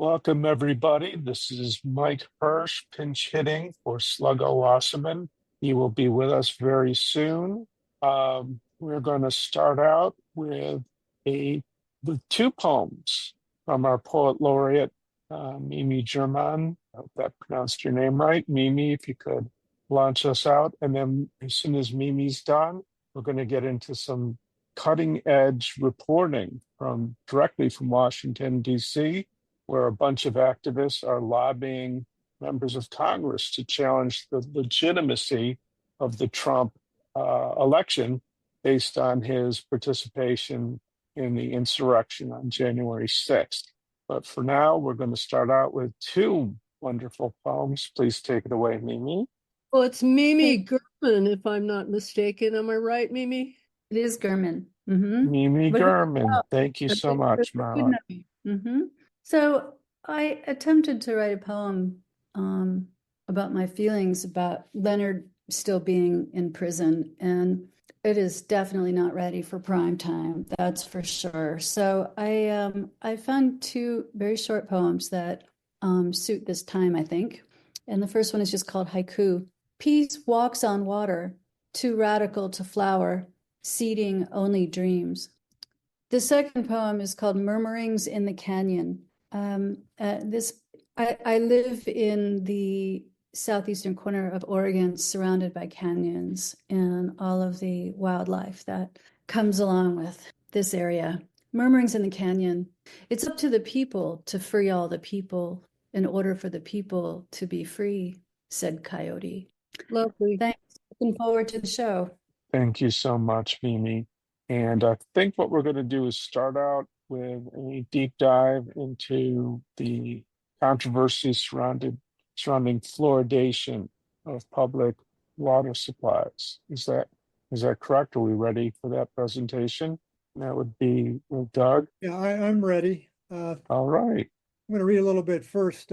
Welcome, everybody. This is Mike Hirsch, pinch hitting for Sluggo Wasserman. He will be with us very soon. We're going to start out with two poems from our poet laureate, Mimi German. I hope that pronounced your name right. Mimi, if you could launch us out. And then as soon as Mimi's done, we're going to get into some cutting edge reporting directly from Washington, D.C., where a bunch of activists are lobbying members of Congress to challenge the legitimacy of the Trump election based on his participation in the insurrection on January 6th. But for now, we're going to start out with two wonderful poems. Please take it away, Mimi. Well, it's Mimi Gurman, if I'm not mistaken. Am I right, Mimi? It is Gurman. Mimi Gurman. Thank you so much, Marla. So I attempted to write a poem about my feelings about Leonard still being in prison, and it is definitely not ready for prime time, that's for sure. So I found two very short poems that suit this time, I think. And the first one is just called Haiku. Peace walks on water, too radical to flower, seeding only dreams. The second poem is called Murmurings in the Canyon. I live in the southeastern corner of Oregon, surrounded by canyons and all of the wildlife that comes along with this area. Murmurings in the Canyon. It's up to the people to free all the people in order for the people to be free, said Coyote. Lovely. Thanks. Looking forward to the show. Thank you so much, Mimi. And I think what we're going to do is start out with a deep dive into the controversy surrounding fluoridation of public water supplies. Is that correct? Are we ready for that presentation? That would be with Doug. Yeah, I'm ready. All right. I'm going to read a little bit first.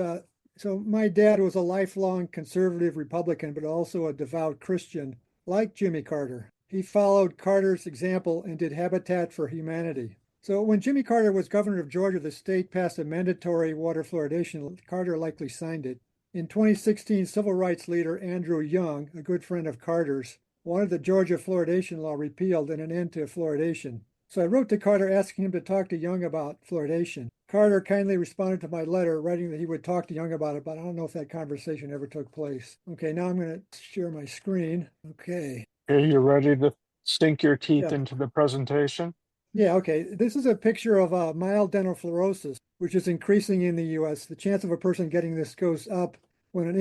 So my dad was a lifelong conservative Republican, but also a devout Christian, like Jimmy Carter. He followed Carter's example and did Habitat for Humanity. So when Jimmy Carter was governor of Georgia, the state passed a mandatory water fluoridation. Carter likely signed it. In 2016, civil rights leader Andrew Young, a good friend of Carter's, wanted the Georgia fluoridation law repealed and an end to fluoridation. So I wrote to Carter asking him to talk to Young about fluoridation. Carter kindly responded to my letter, writing that he would talk to Young about it, but I don't know if that conversation ever took place. Okay, now I'm going to share my screen. Okay. Are you ready to sink your teeth into the presentation? Yeah, okay. This is a picture of mild dental fluorosis, which is increasing in the U.S. The chance of a person getting this goes up when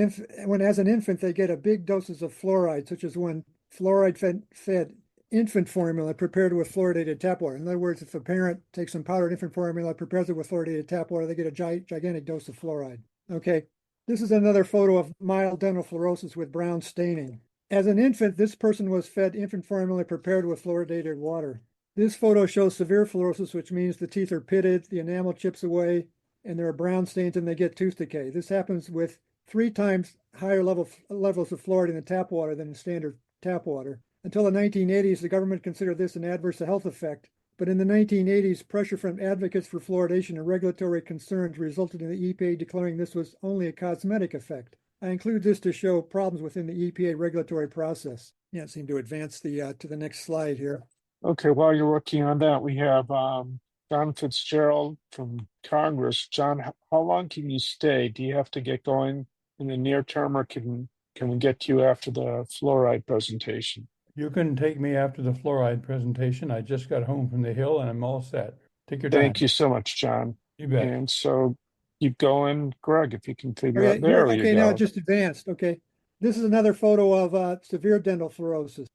as an infant they get a big doses of fluoride, such as when fluoride-fed infant formula prepared with fluoridated tap water. In other words, if a parent takes some powdered infant formula, prepares it with fluoridated tap water, they get a gigantic dose of fluoride. Okay, this is another photo of mild dental fluorosis with brown staining. As an infant, this person was fed infant formula prepared with fluoridated water. This photo shows severe fluorosis, which means the teeth are pitted, the enamel chips away, and there are brown stains and they get tooth decay. This happens with 3 times higher levels of fluoride in the tap water than in standard tap water. Until the 1980s, the government considered this an adverse health effect. But in the 1980s, pressure from advocates for fluoridation and regulatory concerns resulted in the EPA declaring this was only a cosmetic effect. I include this to show problems within the EPA regulatory process. Yeah, it seemed to advance to the next slide here. Okay, while you're working on that, we have John Fitzgerald from Congress. John, how long can you stay? Do you have to get going in the near term, or can we get to you after the fluoride presentation? You can take me after the fluoride presentation. I just got home from the Hill and I'm all set. Take your time. Thank you so much, John. You bet. And so keep going, Greg, if you can figure out. There you go. Okay, now it just advanced. Okay. This is another photo of severe dental fluorosis.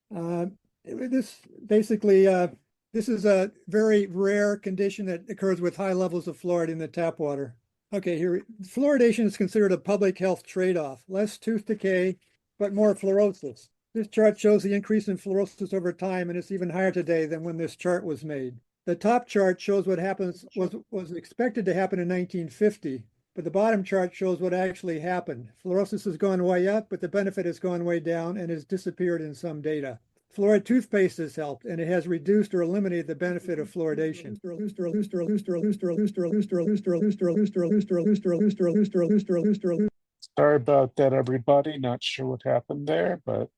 This is a very rare condition that occurs with high levels of fluoride in the tap water. Okay, here, fluoridation is considered a public health trade-off. Less tooth decay, but more fluorosis. This chart shows the increase in fluorosis over time, and it's even higher today than when this chart was made. The top chart shows what was expected to happen in 1950, but the bottom chart shows what actually happened. Fluorosis has gone way up, but the benefit has gone way down and has disappeared in some data. Fluoride toothpaste has helped, and it has reduced or eliminated the benefit of fluoridation. Sorry about that, everybody. Not sure what happened there, but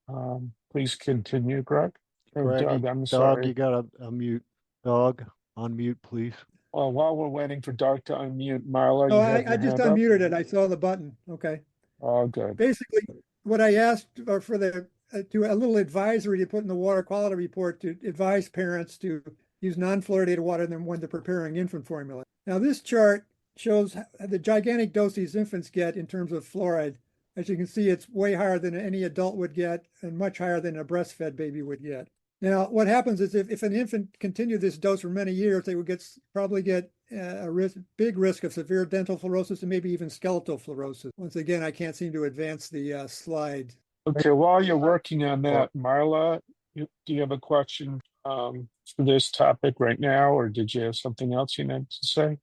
please continue, Greg. Or Greg, Doug, I'm Doug, sorry. you got a mute. Doug, unmute, please. Well, while we're waiting for Doug to unmute, Marla, Oh, you have I your just hand up? unmuted it. I saw the button. Okay. Oh, good. Basically, what I asked for the to a little advisory to put in the water quality report to advise parents to use non-fluoridated water than when they're preparing infant formula. Now, this chart shows the gigantic dose these infants get in terms of fluoride. As you can see, it's way higher than any adult would get and much higher than a breastfed baby would get. Now, what happens is if an infant continued this dose for many years, they would probably get a big risk of severe dental fluorosis and maybe even skeletal fluorosis. Once again, I can't seem to advance the slide. Okay, while you're working on that, Marla, do you have a question for this topic right now, or did you have something else you needed to say?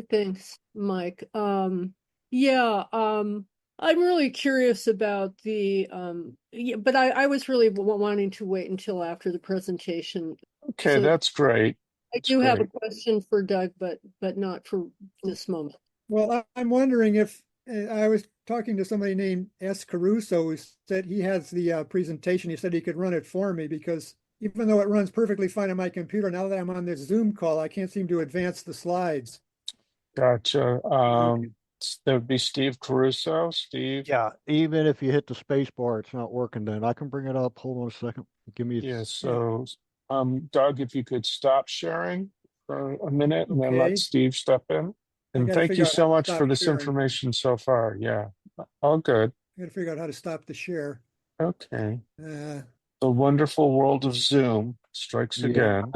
Thanks, Mike. Yeah, I'm really curious about the but I was really wanting to wait until after the presentation. Okay, So that's great. I That's do have a great. question for Doug, but not for this moment. Well, I'm wondering if I was talking to somebody named S. Caruso who said he has the presentation. He said he could run it for me because even though it runs perfectly fine on my computer, now that I'm on this Zoom call, I can't seem to advance the slides. Gotcha. That would be Steve Caruso. Steve? Yeah, even if you hit the space bar, it's not working then. I can bring it up. Hold on a second. Give me Yeah, so Doug, if you could stop sharing for a minute and then let Okay. Steve step in. I And got to thank figure you out how so to much stop for this sharing. information so far. Yeah, all good. I got to figure out how to stop the share. Okay. The wonderful world of Zoom strikes again.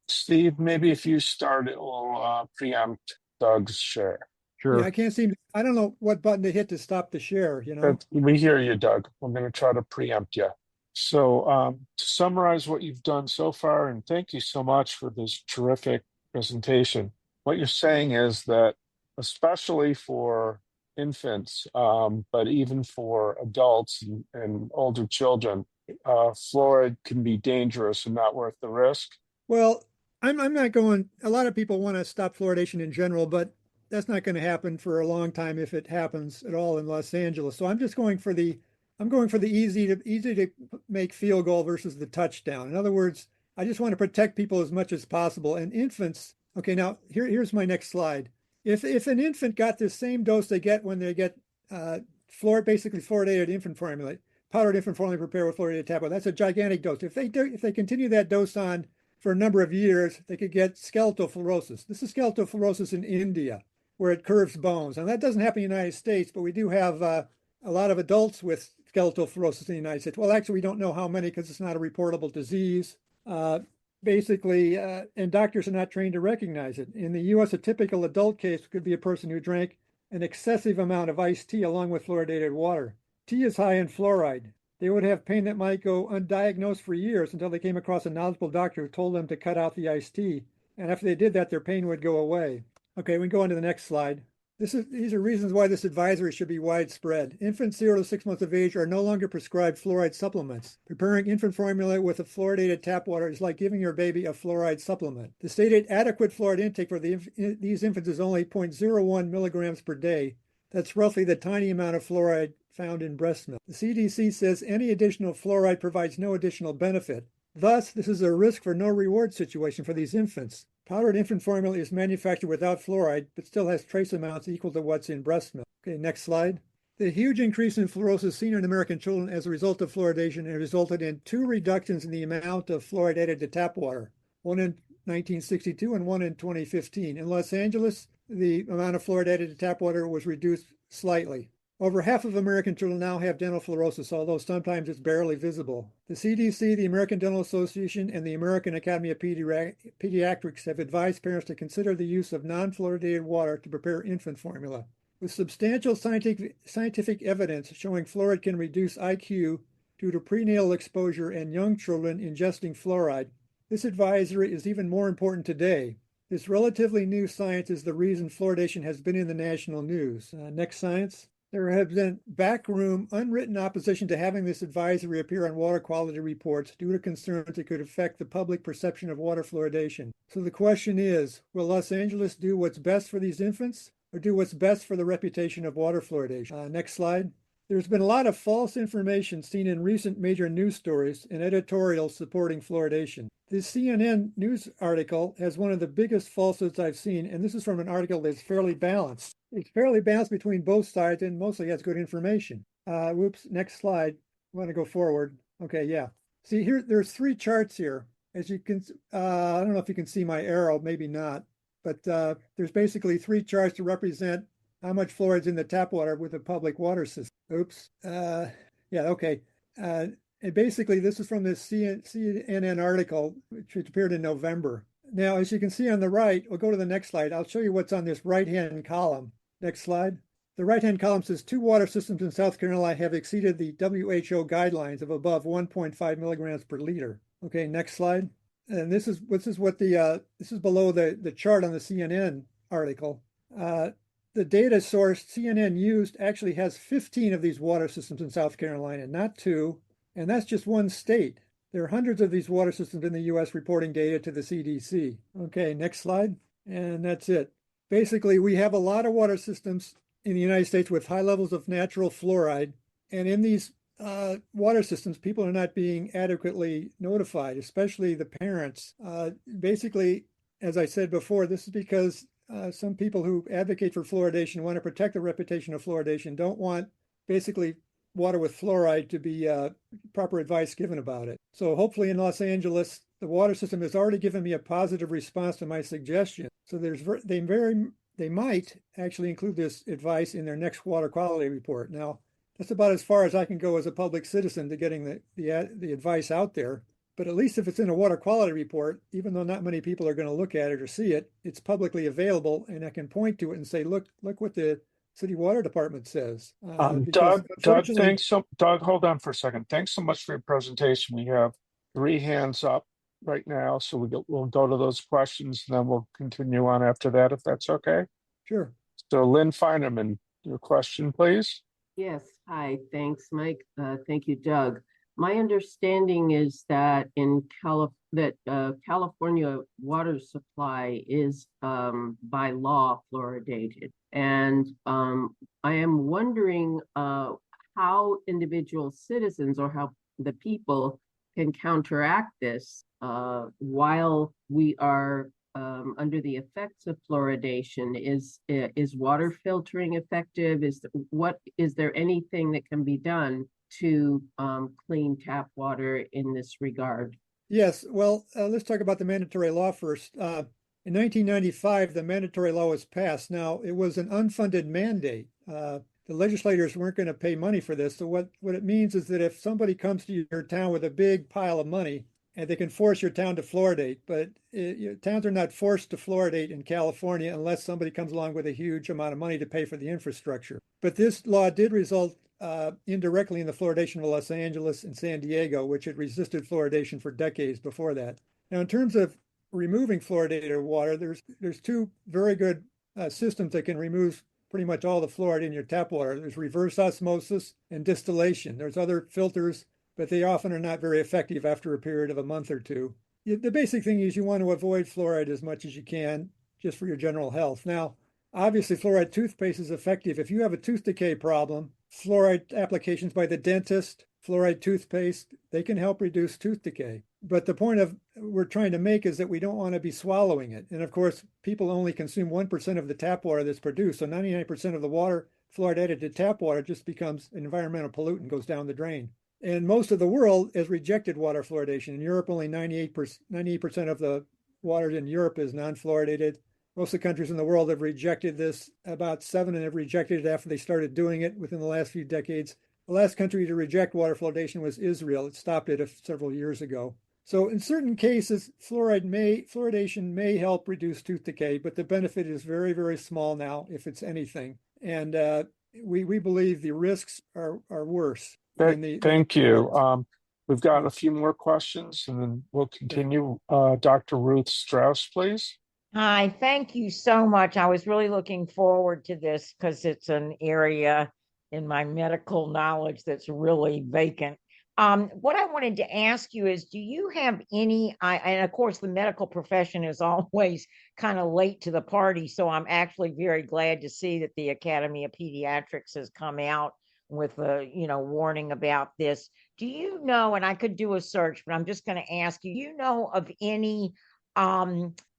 Steve, maybe if you start, it will preempt Doug's share. Sure. Yeah, I can't seem. I don't know what button to hit to stop the share. We hear you, Doug. We're going to try to preempt you. So to summarize what you've done so far, and thank you so much for this terrific presentation. What you're saying is that, especially for infants, but even for adults and older children, fluoride can be dangerous and not worth the risk. Well, I'm not going. A lot of people want to stop fluoridation in general, but that's not going to happen for a long time if it happens at all in Los Angeles. So I'm just going for the easy to make field goal versus the touchdown. In other words, I just want to protect people as much as possible. And infants, okay, now here's my next slide. If an infant got the same dose they get when they get basically fluoridated infant formula, powdered infant formula prepared with fluoridated tap water, that's a gigantic dose. If they continue that dose on for a number of years, they could get skeletal fluorosis. This is skeletal fluorosis in India, where it curves bones. And that doesn't happen in the United States, but we do have a lot of adults with skeletal fluorosis in the United States. Well, actually, we don't know how many because it's not a reportable disease. Basically, and doctors are not trained to recognize it. In the U.S., a typical adult case could be a person who drank an excessive amount of iced tea along with fluoridated water. Tea is high in fluoride. They would have pain that might go undiagnosed for years until they came across a knowledgeable doctor who told them to cut out the iced tea. And after they did that, their pain would go away. Okay, we can go on to the next slide. These are reasons why this advisory should be widespread. Infants 0 to 6 months of age are no longer prescribed fluoride supplements. Preparing infant formula with a fluoridated tap water is like giving your baby a fluoride supplement. The stated adequate fluoride intake for these infants is only 0.01 milligrams per day. That's roughly the tiny amount of fluoride found in breast milk. The CDC says any additional fluoride provides no additional benefit. Thus, this is a risk for no reward situation for these infants. Powdered infant formula is manufactured without fluoride, but still has trace amounts equal to what's in breast milk. Okay, next slide. The huge increase in fluorosis seen in American children as a result of fluoridation has resulted in 2 reductions in the amount of fluoride added to tap water, one in 1962 and one in 2015. In Los Angeles, the amount of fluoride added to tap water was reduced slightly. Over half of American children now have dental fluorosis, although sometimes it's barely visible. The CDC, the American Dental Association, and the American Academy of Pediatrics have advised parents to consider the use of non-fluoridated water to prepare infant formula. With substantial scientific evidence showing fluoride can reduce IQ due to prenatal exposure and young children ingesting fluoride, this advisory is even more important today. This relatively new science is the reason fluoridation has been in the national news. Next science. There have been backroom, unwritten opposition to having this advisory appear on water quality reports due to concerns it could affect the public perception of water fluoridation. So the question is, will Los Angeles do what's best for these infants or do what's best for the reputation of water fluoridation? Next slide. There's been a lot of false information seen in recent major news stories and editorials supporting fluoridation. This CNN news article has one of the biggest falsehoods I've seen, and this is from an article that's fairly balanced. It's fairly balanced between both sides and mostly has good information. Whoops, next slide. I want to go forward. Okay, yeah. See here, there's 3 charts here. As you can, I don't know if you can see my arrow, maybe not, but there's basically 3 charts to represent how much fluoride's in the tap water with a public water system. Oops. Yeah, okay. And basically, this is from this CNN article, which appeared in November. Now, as you can see on the right, we'll go to the next slide. I'll show you what's on this right-hand column. Next slide. The right-hand column says 2 water systems in South Carolina have exceeded the WHO guidelines of above 1.5 milligrams per liter. Okay, next slide. And this is what this is below the chart on the CNN article. The data source CNN used actually has 15 of these water systems in South Carolina, not 2, and that's just one state. There are hundreds of these water systems in the U.S. reporting data to the CDC. Okay, next slide, and that's it. Basically, we have a lot of water systems in the United States with high levels of natural fluoride, and in these water systems, people are not being adequately notified, especially the parents. Basically, as I said before, this is because some people who advocate for fluoridation want to protect the reputation of fluoridation, don't want basically water with fluoride to be proper advice given about it. So hopefully in Los Angeles, the water system has already given me a positive response to my suggestion. So they might actually include this advice in their next water quality report. Now, that's about as far as I can go as a public citizen to getting the advice out there. But at least if it's in a water quality report, even though not many people are going to look at it or see it, it's publicly available, and I can point to it and say, look what the city water department says. Doug, Doug, hold on for a second. Thanks so much for your presentation. We have 3 hands up right now, so we'll go to those questions, and then we'll continue on after that, if that's okay. Sure. So LYNN FEINERMAN, your question, please. Yes. Hi. Thanks, Mike. Thank you, Doug. My understanding is that California water supply is by law fluoridated, and I am wondering how individual citizens or how the people can counteract this while we are under the effects of fluoridation. Is water filtering effective? Is there anything that can be done to clean tap water in this regard? Yes, well, let's talk about the mandatory law first. In 1995, the mandatory law was passed. Now, it was an unfunded mandate. The legislators weren't going to pay money for this. So what it means is that if somebody comes to your town with a big pile of money, and they can force your town to fluoridate, but towns are not forced to fluoridate in California unless somebody comes along with a huge amount of money to pay for the infrastructure. But this law did result indirectly in the fluoridation of Los Angeles and San Diego, which had resisted fluoridation for decades before that. Now, in terms of removing fluoridated water, there's 2 very good systems that can remove pretty much all the fluoride in your tap water. There's reverse osmosis and distillation. There's other filters, but they often are not very effective after a period of a month or 2. The basic thing is you want to avoid fluoride as much as you can, just for your general health. Now, obviously, fluoride toothpaste is effective. If you have a tooth decay problem, fluoride applications by the dentist, fluoride toothpaste, they can help reduce tooth decay. But the point we're trying to make is that we don't want to be swallowing it. And of course, people only consume 1% of the tap water that's produced. So 99% of the water fluoride added to tap water just becomes an environmental pollutant, goes down the drain. And most of the world has rejected water fluoridation. In Europe, only 98% of the water in Europe is non-fluoridated. Most of the countries in the world have rejected this. About 7 have rejected it after they started doing it within the last few decades. The last country to reject water fluoridation was Israel. It stopped it several years ago. So in certain cases, fluoridation may help reduce tooth decay, but the benefit is very, very small now, if it's anything. And we believe the risks are worse. Thank you. We've got a few more questions, and then we'll continue. Dr. Ruth Strauss, please. Hi, thank you so much. I was really looking forward to this because it's an area in my medical knowledge that's really vacant. What I wanted to ask you is, do you have any, and of course the medical profession is always kind of late to the party, so I'm actually very glad to see that the Academy of Pediatrics has come out with a, warning about this. Do you know, and I could do a search, but I'm just going to ask you, do you know of any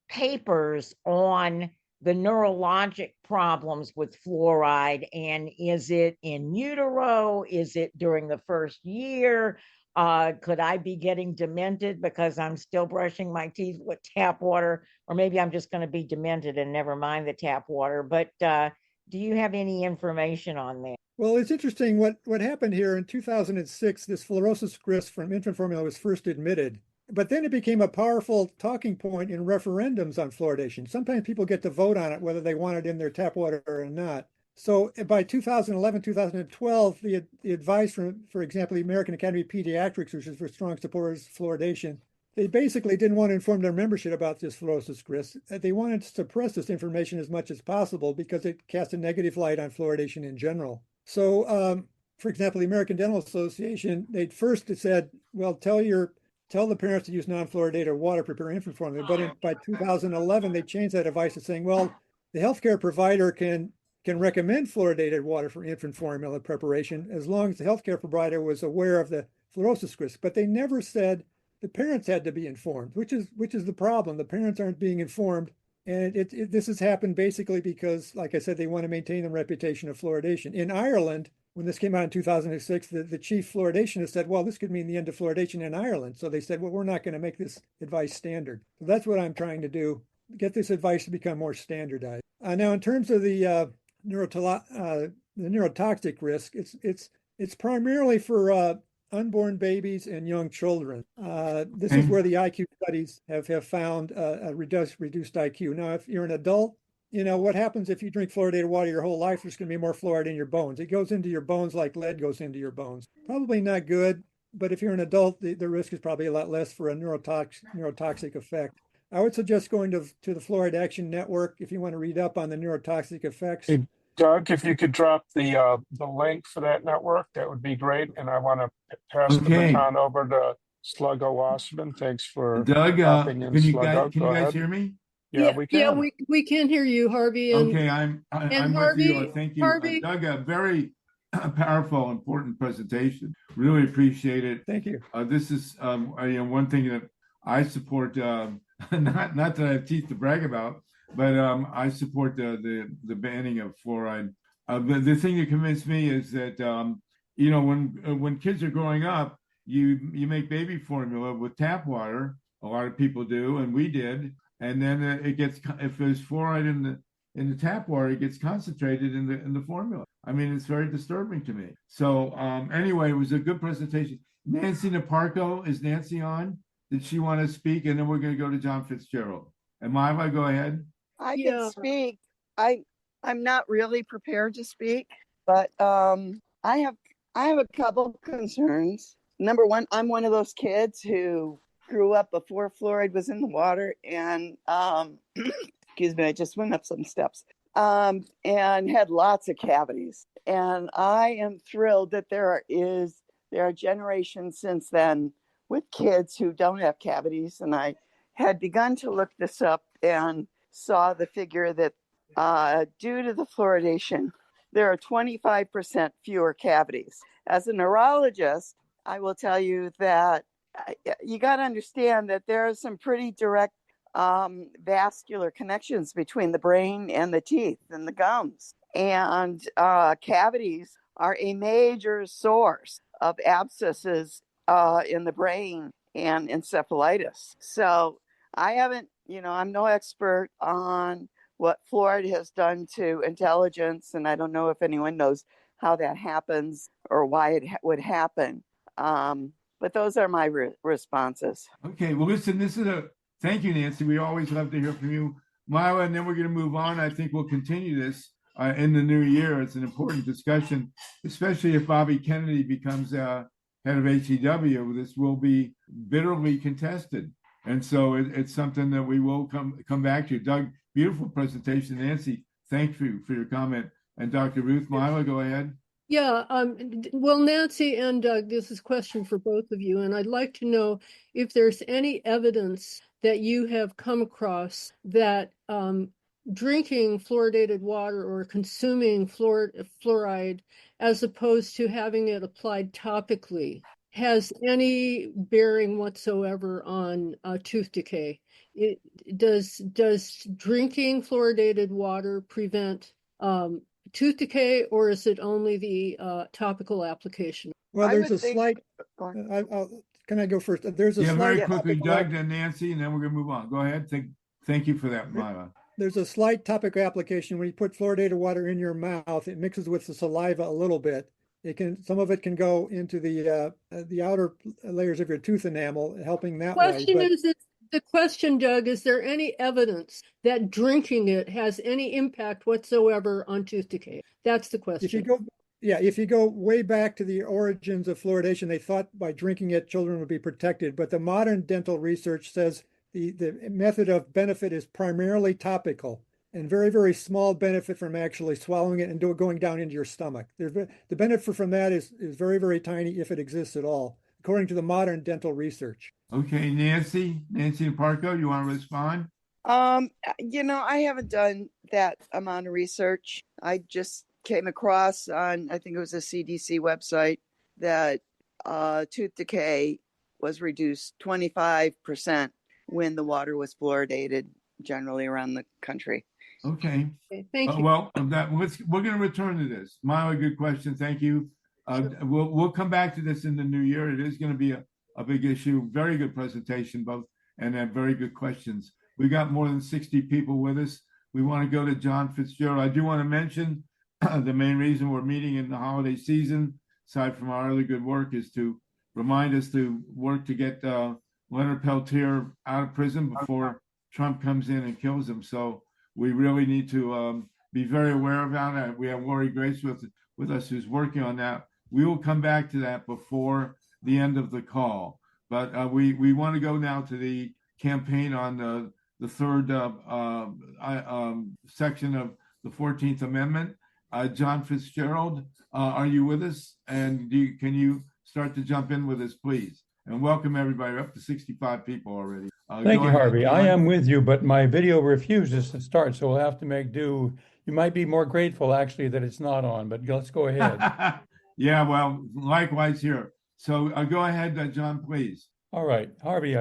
papers on the neurologic problems with fluoride, and is it in utero? Is it during the first year? Could I be getting demented because I'm still brushing my teeth with tap water? Or maybe I'm just going to be demented and never mind the tap water. But do you have any information on that? Well, it's interesting what happened here in 2006. This fluorosis risk from infant formula was first admitted, but then it became a powerful talking point in referendums on fluoridation. Sometimes people get to vote on it, whether they want it in their tap water or not. So by 2011, 2012, the advice from, for example, the American Academy of Pediatrics, which is for strong supporters of fluoridation, they basically didn't want to inform their membership about this fluorosis risk. They wanted to suppress this information as much as possible because it cast a negative light on fluoridation in general. So, for example, the American Dental Association, they first said, well, tell the parents to use non-fluoridated water to prepare infant formula. But by 2011, they changed that advice to saying, well, the healthcare provider can recommend fluoridated water for infant formula preparation as long as the healthcare provider was aware of the fluorosis risk. But they never said the parents had to be informed, which is the problem. The parents aren't being informed. And this has happened basically because, like I said, they want to maintain the reputation of fluoridation. In Ireland, when this came out in 2006, the chief fluoridationist said, well, this could mean the end of fluoridation in Ireland. So they said, well, we're not going to make this advice standard. So that's what I'm trying to do, get this advice to become more standardized. Now, in terms of the neurotoxic risk, it's primarily for unborn babies and young children. This is where the IQ studies have found a reduced IQ. Now, if you're an adult, what happens if you drink fluoridated water your whole life? There's going to be more fluoride in your bones. It goes into your bones like lead goes into your bones. Probably not good, but if you're an adult, the risk is probably a lot less for a neurotoxic effect. I would suggest going to the Fluoride Action Network if you want to read up on the neurotoxic effects. Hey, Doug, if you could drop the link for that network, that would be great. And I want to pass the baton over to Sluggo Wasserman. Thanks for Doug, popping in, can you Sluggo. guys hear me? Yeah, we can. Yeah, we can hear you, Harvey. And, okay, I'm Harvey, with you. Thank you, Harvey. Doug. A very powerful, important presentation. Really appreciate it. Thank you. This is one thing that I support. Not that I have teeth to brag about, but I support the banning of fluoride. The thing that convinced me is that when kids are growing up, you make baby formula with tap water. A lot of people do, and we did. And then it gets, if there's fluoride in the tap water, it gets concentrated in the formula. I mean, it's very disturbing to me. So anyway, it was a good presentation. Nancy NIPARKO, is Nancy on? Did she want to speak? And then we're going to go to John Fitzgerald. And MYLA, go ahead. I can speak. I'm not really prepared to speak, but I have a couple concerns. Number one, I'm one of those kids who grew up before fluoride was in the water, and excuse me, I just went up some steps, and had lots of cavities. And I am thrilled that there are generations since then with kids who don't have cavities. And I had begun to look this up and saw the figure that due to the fluoridation, there are 25% fewer cavities. As a neurologist, I will tell you that you got to understand that there are some pretty direct vascular connections between the brain and the teeth and the gums. And cavities are a major source of abscesses in the brain and encephalitis. So I haven't, I'm no expert on what fluoride has done to intelligence, and I don't know if anyone knows how that happens or why it would happen. But those are my responses. Okay, well, listen, thank you, Nancy. We always love to hear from you. MYLA, and then we're going to move on. I think we'll continue this in the new year. It's an important discussion, especially if Bobby Kennedy becomes head of HCW. This will be bitterly contested. And so it's something that we will come back to. Doug, beautiful presentation. Nancy, thank you for your comment. And Dr. Ruth, MYLA, go ahead. Yeah, well, Nancy and Doug, this is a question for both of you, and I'd like to know if there's any evidence that you have come across that drinking fluoridated water or consuming fluoride, as opposed to having it applied topically, has any bearing whatsoever on tooth decay. Does drinking fluoridated water prevent tooth decay, or is it only the topical application? Well, I there's would a think- slight, Go on. can I go first? There's a Yeah, slight very quickly, topical Doug, then Nancy, and then we're gonna move on. Go ahead. Thank you for that, MYLA. There's a slight topical application. When you put fluoridated water in your mouth, it mixes with the saliva a little bit. Some of it can go into the outer layers of your tooth enamel, helping that way. The question, Doug, is there any evidence that drinking it has any impact whatsoever on tooth decay? That's the question. If you go way back to the origins of fluoridation, they thought by drinking it, children would be protected. But the modern dental research says the method of benefit is primarily topical, and very, very small benefit from actually swallowing it and going down into your stomach. The benefit from that is very, very tiny, if it exists at all, according to the modern dental research. Okay, Nancy NIPARKO, you want to respond? I haven't done that amount of research. I just came across on, I think it was a CDC website, that tooth decay was reduced 25% when the water was fluoridated generally around the country. Okay. Thank you. Well, we're going to return to this. MYLA, good question. Thank you. Sure. We'll come back to this in the new year. It is going to be a big issue. Very good presentation, both, and very good questions. We got more than 60 people with us. We want to go to John Fitzgerald. I do want to mention the main reason we're meeting in the holiday season, aside from our other good work, is to remind us to work to get Leonard Peltier out of prison before Trump comes in and kills him. So we really need to be very aware of that. We have LORI GRACE with us who's working on that. We will come back to that before the end of the call. But we want to go now to the campaign on the third section of the 14th Amendment. John Fitzgerald, are you with us? And can you start to jump in with us, please? And welcome everybody. We're up to 65 people already. Thank you, Harvey. I am with you, but my video refuses to start, so we'll have to make do. You might be more grateful, actually, that it's not on, but let's go ahead. Yeah, well, likewise here. So go ahead, John, please. All right, Harvey,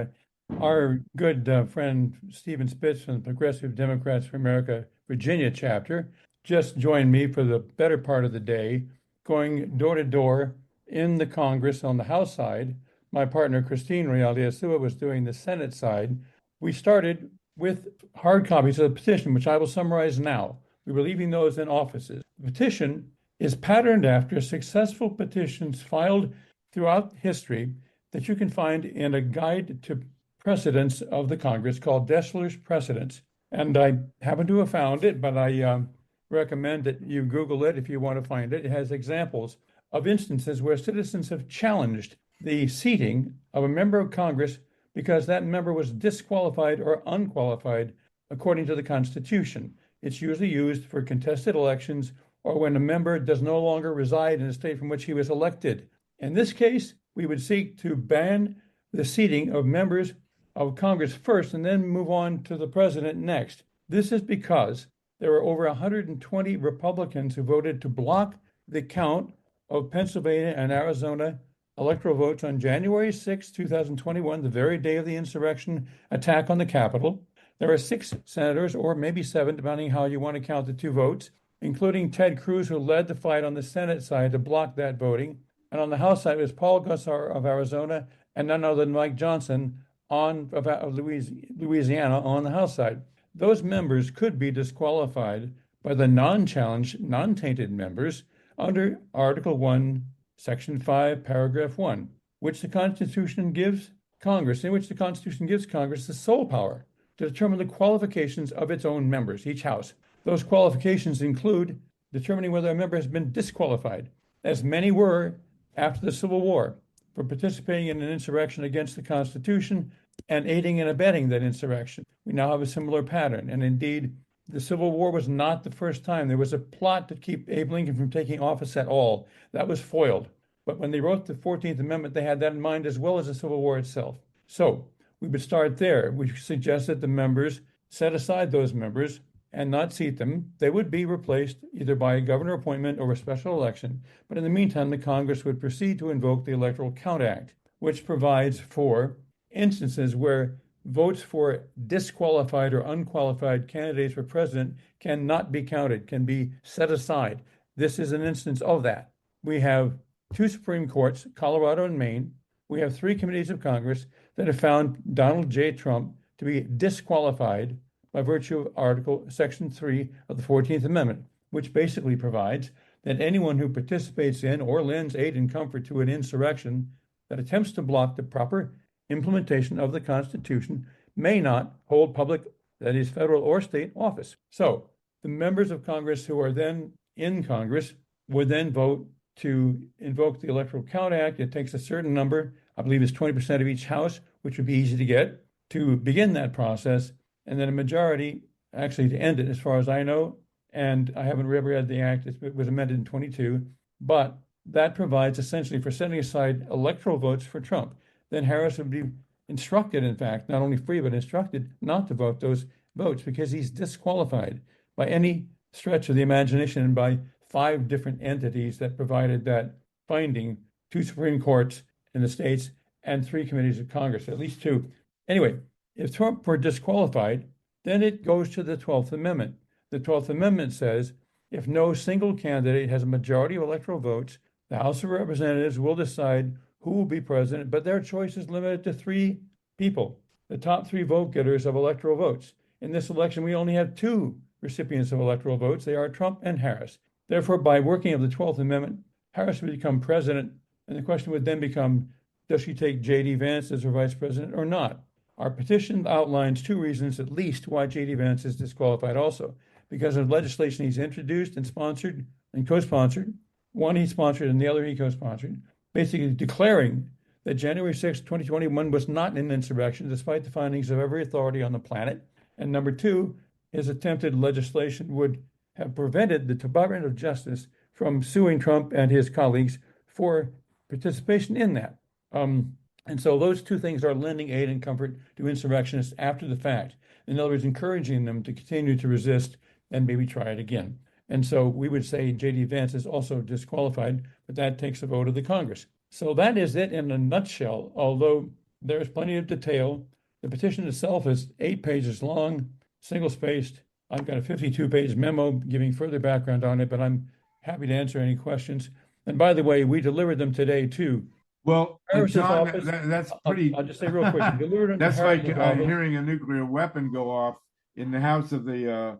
our good friend Stephen Spitz from the Progressive Democrats for America Virginia chapter just joined me for the better part of the day, going door to door in the Congress on the House side. My partner, Christine Real-Diaz-Sua, was doing the Senate side. We started with hard copies of the petition, which I will summarize now. We were leaving those in offices. The petition is patterned after successful petitions filed throughout history that you can find in a guide to precedents of the Congress called Dessler's Precedents. And I happen to have found it, but I recommend that you Google it if you want to find it. It has examples of instances where citizens have challenged the seating of a member of Congress because that member was disqualified or unqualified according to the Constitution. It's usually used for contested elections or when a member does no longer reside in the state from which he was elected. In this case, we would seek to ban the seating of members of Congress first and then move on to the president next. This is because there were over 120 Republicans who voted to block the count of Pennsylvania and Arizona electoral votes on January 6, 2021, the very day of the insurrection attack on the Capitol. There are 6 senators, or maybe 7, depending how you want to count the 2 votes, including Ted Cruz, who led the fight on the Senate side to block that voting. And on the House side, it was Paul Gosar of Arizona and none other than Mike Johnson of Louisiana on the House side. Those members could be disqualified by the non-challenged, non-tainted members under Article 1, Section 5, Paragraph 1, which the Constitution gives Congress, the sole power to determine the qualifications of its own members, each House. Those qualifications include determining whether a member has been disqualified, as many were after the Civil War, for participating in an insurrection against the Constitution and aiding and abetting that insurrection. We now have a similar pattern, and indeed, the Civil War was not the first time. There was a plot to keep Abe Lincoln from taking office at all. That was foiled. But when they wrote the 14th Amendment, they had that in mind as well as the Civil War itself. So we would start there. We suggest that the members set aside those members and not seat them. They would be replaced either by a governor appointment or a special election. But in the meantime, the Congress would proceed to invoke the Electoral Count Act, which provides for instances where votes for disqualified or unqualified candidates for president cannot be counted, can be set aside. This is an instance of that. We have 2 Supreme Courts, Colorado and Maine. We have 3 committees of Congress that have found Donald J. Trump to be disqualified by virtue of Section 3 of the 14th Amendment, which basically provides that anyone who participates in or lends aid and comfort to an insurrection that attempts to block the proper implementation of the Constitution may not hold public, that is federal or state office. So the members of Congress who are then in Congress would then vote to invoke the Electoral Count Act. It takes a certain number, I believe it's 20% of each house, which would be easy to get, to begin that process, and then a majority actually to end it, as far as I know. And I haven't read the act. It was amended in 22, but that provides essentially for setting aside electoral votes for Trump. Then Harris would be instructed, in fact, not only free, but instructed not to vote those votes because he's disqualified by any stretch of the imagination and by 5 different entities that provided that finding, 2 Supreme Courts in the states and 3 committees of Congress, at least 2. Anyway, if Trump were disqualified, then it goes to the 12th Amendment. The 12th Amendment says, if no single candidate has a majority of electoral votes, the House of Representatives will decide who will be president, but their choice is limited to 3 people, the top 3 vote getters of electoral votes. In this election, we only have 2 recipients of electoral votes. They are Trump and Harris. Therefore, by working of the 12th Amendment, Harris would become president, and the question would then become, does she take J.D. Vance as her vice president or not? Our petition outlines 2 reasons at least why J.D. Vance is disqualified also, because of legislation he's introduced and sponsored and co-sponsored. One he sponsored and the other he co-sponsored, basically declaring that January 6, 2021 was not an insurrection, despite the findings of every authority on the planet. And number 2, his attempted legislation would have prevented the Department of Justice from suing Trump and his colleagues for participation in that. And so those 2 things are lending aid and comfort to insurrectionists after the fact. In other words, encouraging them to continue to resist and maybe try it again. And so we would say J.D. Vance is also disqualified, but that takes a vote of the Congress. So that is it in a nutshell, although there's plenty of detail. The petition itself is 8 pages long, single-spaced. I've got a 52-page memo giving further background on it, but I'm happy to answer any questions. And by the way, we delivered them today, too. Well, John, office, that's pretty. I'll just say real quick. That's like hearing a nuclear weapon go off in the house of the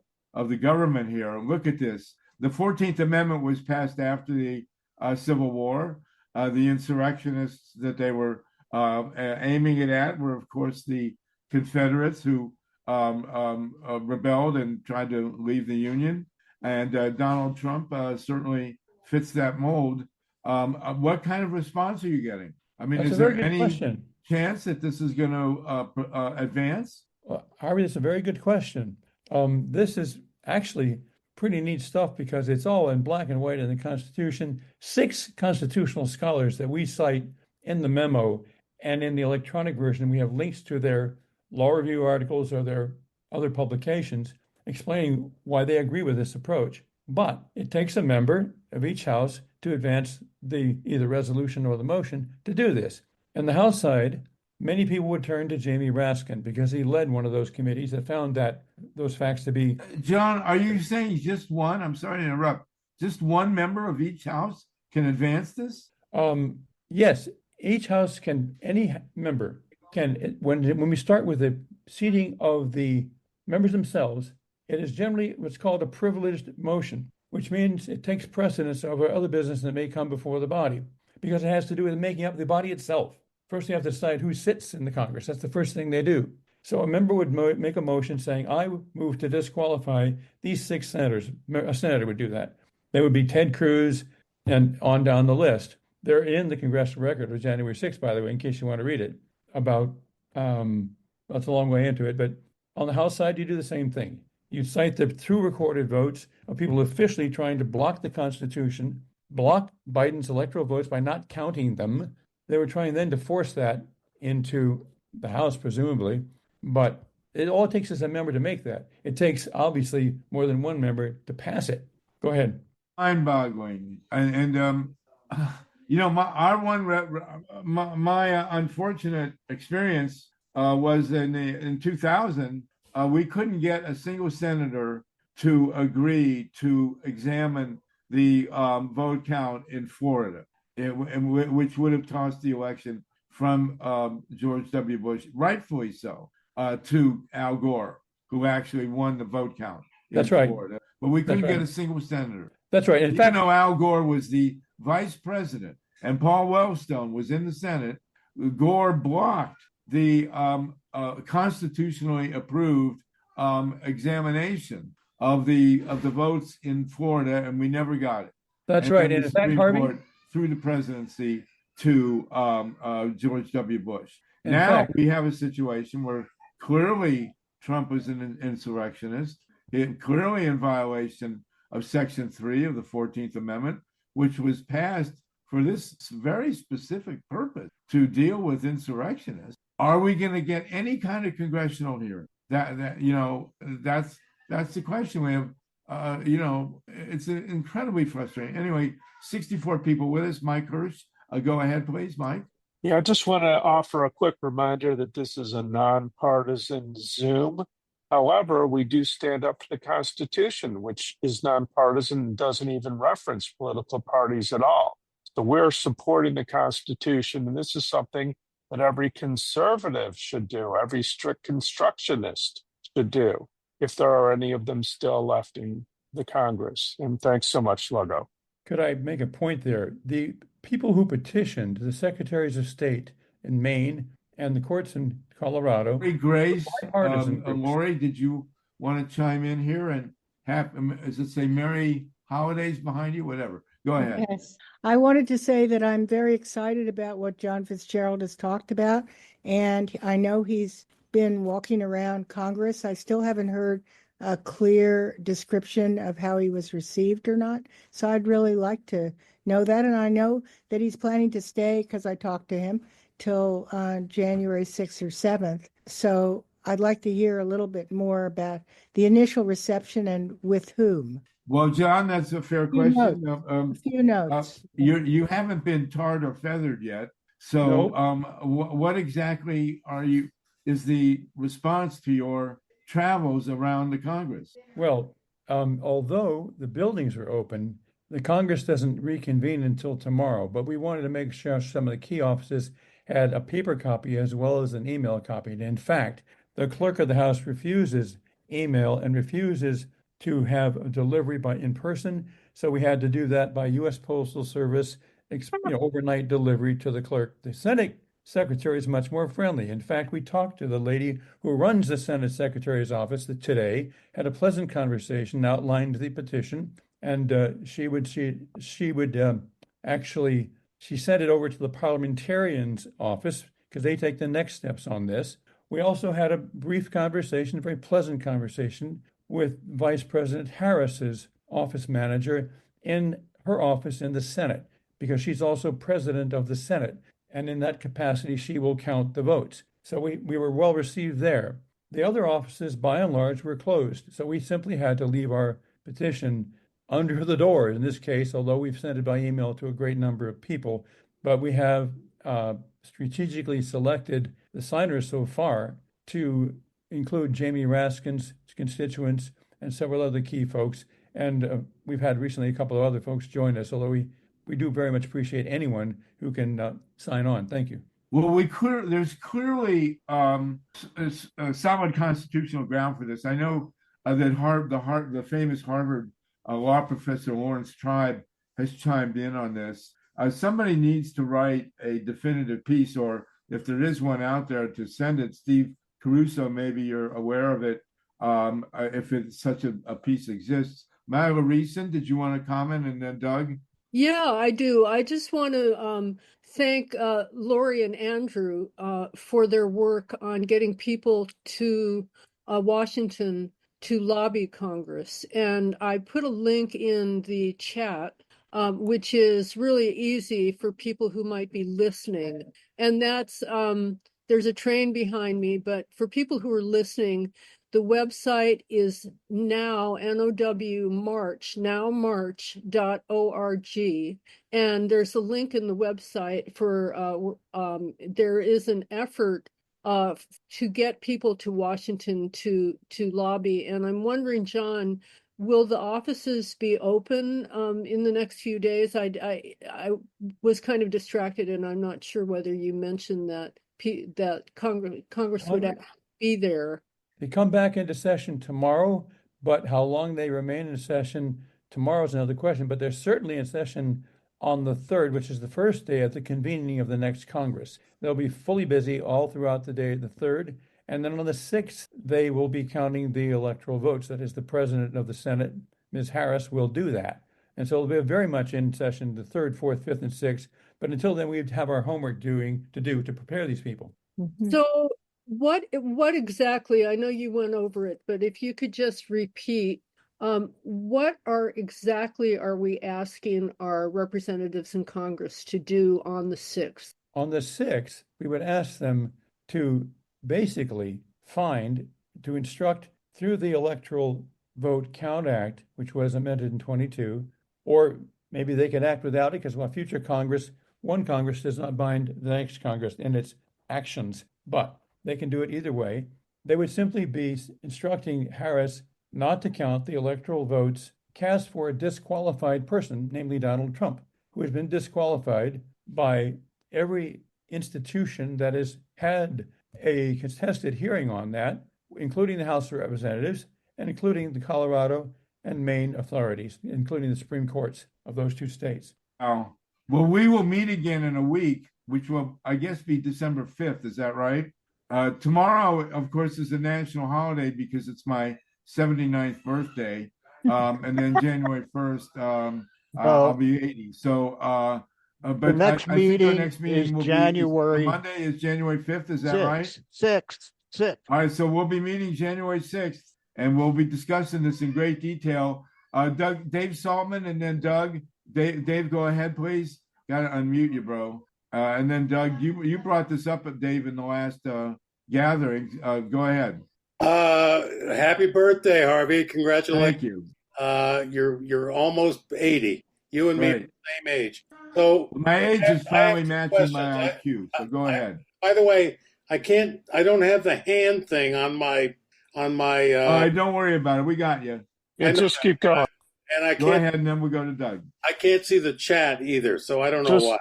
government here. Look at this. The 14th Amendment was passed after the Civil War. The insurrectionists that they were aiming it at were, of course, the Confederates who rebelled and tried to leave the Union. And Donald Trump certainly fits that mold. What kind of response are you getting? I mean, That's is there any chance that this is going to advance? Harvey, that's a very good question. This is actually pretty neat stuff because it's all in black and white in the Constitution. 6 constitutional scholars that we cite in the memo and in the electronic version, we have links to their law review articles or their other publications explaining why they agree with this approach. But it takes a member of each house to advance the either resolution or the motion to do this. And the House side, many people would turn to Jamie Raskin because he led one of those committees that found that those facts to be. John, are you saying just one? I'm sorry to interrupt. Just one member of each house can advance this? Yes, each house can, any member can, when we start with the seating of the members themselves, it is generally what's called a privileged motion, which means it takes precedence over other business that may come before the body because it has to do with making up the body itself. First, you have to decide who sits in the Congress. That's the first thing they do. So a member would make a motion saying, I move to disqualify these 6 senators. A senator would do that. They would be Ted Cruz and on down the list. They're in the Congressional record of January 6th, by the way, in case you want to read it, about, that's a long way into it. But on the House side, you do the same thing. You cite the through recorded votes of people officially trying to block the Constitution, block Biden's electoral votes by not counting them. They were trying then to force that into the House, presumably, but all it takes is a member to make that. It takes, obviously, more than one member to pass it. Go ahead. Mind-boggling. My unfortunate experience was in 2000, we couldn't get a single senator to agree to examine the vote count in Florida, which would have tossed the election from George W. Bush, rightfully so, to Al Gore, who actually won the vote count in Florida. But we couldn't get a single senator. That's right. In Even fact, though Al Gore was the vice president and Paul Wellstone was in the Senate, Gore blocked the constitutionally approved examination of the votes in Florida, and we never got it. That's right. And in fact, Harvey, through the presidency to George W. Bush. Now we have a situation where clearly Trump is an insurrectionist, clearly in violation of Section 3 of the 14th Amendment, which was passed for this very specific purpose, to deal with insurrectionists. Are we going to get any kind of congressional hearing? That's the question. We have, it's incredibly frustrating. Anyway, 64 people with us. Mike Hirsch, go ahead, please, Mike. Yeah, I just want to offer a quick reminder that this is a nonpartisan Zoom. However, we do stand up to the Constitution, which is nonpartisan and doesn't even reference political parties at all. So we're supporting the Constitution, and this is something that every conservative should do, every strict constructionist should do, if there are any of them still left in the Congress. And thanks so much, Sluggo. Could I make a point there? The people who petitioned the secretaries of state in Maine and the courts in Colorado. Grace, Lori, did you want to chime in here and does it say Merry Holidays behind you? Whatever. Go ahead. Yes, I wanted to say that I'm very excited about what John Fitzgerald has talked about. And I know he's been walking around Congress. I still haven't heard a clear description of how he was received or not. So I'd really like to know that. And I know that he's planning to stay, because I talked to him, till January 6th or 7th. So I'd like to hear a little bit more about the initial reception and with whom. Well, John, that's a fair question. A few notes. You haven't been tarred or feathered yet. So what exactly is the response to your travels around the Congress? Well, although the buildings are open, the Congress doesn't reconvene until tomorrow, but we wanted to make sure some of the key offices had a paper copy as well as an email copy. And in fact, the clerk of the House refuses email and refuses to have a delivery in person. So we had to do that by U.S. Postal Service, overnight delivery to the clerk. The Senate secretary is much more friendly. In fact, we talked to the lady who runs the Senate Secretary's office today, had a pleasant conversation, outlined the petition, and she sent it over to the parliamentarians' office because they take the next steps on this. We also had a brief conversation, a very pleasant conversation, with Vice President Harris's office manager in her office in the Senate, because she's also president of the Senate. And in that capacity, she will count the votes. So we were well received there. The other offices, by and large, were closed. So we simply had to leave our petition under the door in this case, although we've sent it by email to a great number of people. But we have strategically selected the signers so far to include Jamie Raskin's constituents and several other key folks. And we've had recently a couple of other folks join us, although we do very much appreciate anyone who can sign on. Thank you. Well, there's clearly a solid constitutional ground for this. I know that the famous Harvard law professor Lawrence Tribe has chimed in on this. Somebody needs to write a definitive piece, or if there is one out there, to send it. Steve Caruso, maybe you're aware of it, if such a piece exists. MYLA RESON, did you want to comment? And then Doug? Yeah, I do. I just want to thank Lori and Andrew for their work on getting people to Washington to lobby Congress. And I put a link in the chat, which is really easy for people who might be listening. And that's, there's a train behind me, but for people who are listening, the website is nowmarch.org. And there's a link in the website for, there is an effort to get people to Washington to lobby. And I'm wondering, John, will the offices be open in the next few days? I was kind of distracted, and I'm not sure whether you mentioned that Congress would have to be there. They come back into session tomorrow, but how long they remain in session tomorrow is another question. But they're certainly in session on the 3rd, which is the first day of the convening of the next Congress. They'll be fully busy all throughout the day, the 3rd. And then on the 6th, they will be counting the electoral votes. That is, the president of the Senate, Ms. Harris, will do that. And so they'll be very much in session the 3rd, 4th, 5th, and 6th. But until then, we have our homework to prepare these people. So what exactly, I know you went over it, but if you could just repeat, what exactly are we asking our representatives in Congress to do on the 6th? On the 6th, we would ask them to basically to instruct through the Electoral Vote Count Act, which was amended in 22, or maybe they could act without it because future Congress, one Congress does not bind the next Congress in its actions, but they can do it either way. They would simply be instructing Harris not to count the electoral votes cast for a disqualified person, namely Donald Trump, who has been disqualified by every institution that has had a contested hearing on that, including the House of Representatives and including the Colorado and Maine authorities, including the Supreme Courts of those two states. Oh, well, we will meet again in a week, which will, I guess, be December 5th. Is that right? Tomorrow, of course, is a national holiday because it's my 79th birthday. And then January 1st, I'll be 80. So, but the next meeting, our next meeting is January. Monday is January 5th. Is that right? 6th. All right. So we'll be meeting January 6th, and we'll be discussing this in great detail. Dave Saltman, and then Doug. Dave, go ahead, please. Got to unmute you, bro. And then Doug, you brought this up, Dave, in the last gathering. Go ahead. Happy birthday, Harvey! Congratulations. Thank you. You're almost 80. You and me are the same age. So my age is finally matching my IQ. So go ahead. By the way, I don't have the hand thing on my. All right, don't worry about it. We got you. Yeah, just keep going. And I can't. Go ahead, and then we'll go to Doug. I can't see the chat either, so I don't know why.